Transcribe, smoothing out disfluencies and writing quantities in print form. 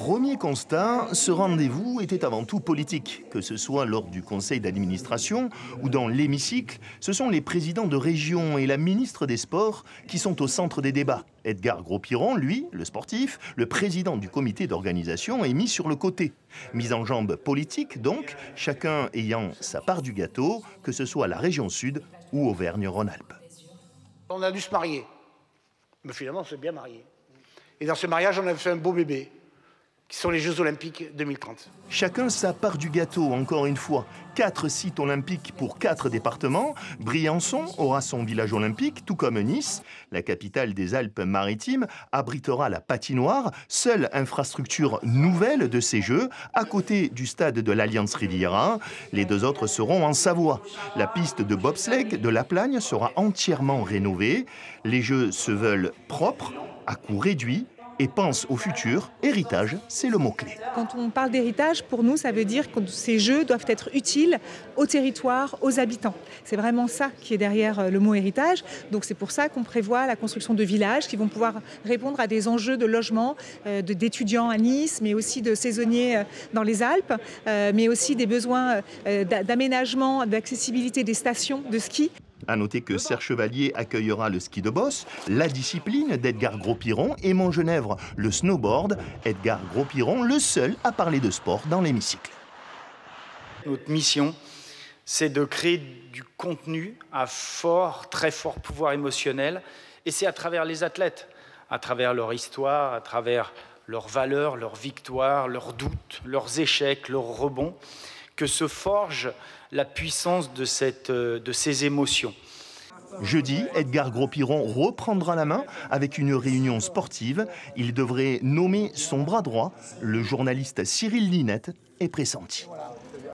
Premier constat, ce rendez-vous était avant tout politique. Que ce soit lors du conseil d'administration ou dans l'hémicycle, ce sont les présidents de région et la ministre des Sports qui sont au centre des débats. Edgar Gros-Piron, lui, le sportif, le président du comité d'organisation, est mis sur le côté. Mise en jambe politique donc, chacun ayant sa part du gâteau, que ce soit la région Sud ou Auvergne-Rhône-Alpes. On a dû se marier, mais finalement on s'est bien marié. Et dans ce mariage, on a fait un beau bébé, qui sont les Jeux Olympiques 2030. Chacun sa part du gâteau, encore une fois. 4 sites olympiques pour 4 départements. Briançon aura son village olympique, tout comme Nice. La capitale des Alpes-Maritimes abritera la patinoire, seule infrastructure nouvelle de ces Jeux, à côté du stade de l'Alliance Riviera. Les 2 autres seront en Savoie. La piste de bobsleigh de La Plagne sera entièrement rénovée. Les Jeux se veulent propres, à coût réduit, et pense au futur. Héritage, c'est le mot-clé. Quand on parle d'héritage, pour nous, ça veut dire que ces jeux doivent être utiles au territoire, aux habitants. C'est vraiment ça qui est derrière le mot héritage. Donc c'est pour ça qu'on prévoit la construction de villages qui vont pouvoir répondre à des enjeux de logement, d'étudiants à Nice, mais aussi de saisonniers dans les Alpes, mais aussi des besoins d'aménagement, d'accessibilité des stations de ski. À noter que Serre Chevalier accueillera le ski de boss, la discipline d'Edgar Gros-Piron, et Montgenèvre le snowboard. Edgar Gros-Piron, le seul à parler de sport dans l'hémicycle. Notre mission, c'est de créer du contenu à très fort pouvoir émotionnel. Et c'est à travers les athlètes, à travers leur histoire, à travers leurs valeurs, leurs victoires, leurs doutes, leurs échecs, leurs rebonds, que se forge la puissance de ces émotions. Jeudi, Edgar Gros-Piron reprendra la main avec une réunion sportive. Il devrait nommer son bras droit. Le journaliste Cyril Linette est pressenti.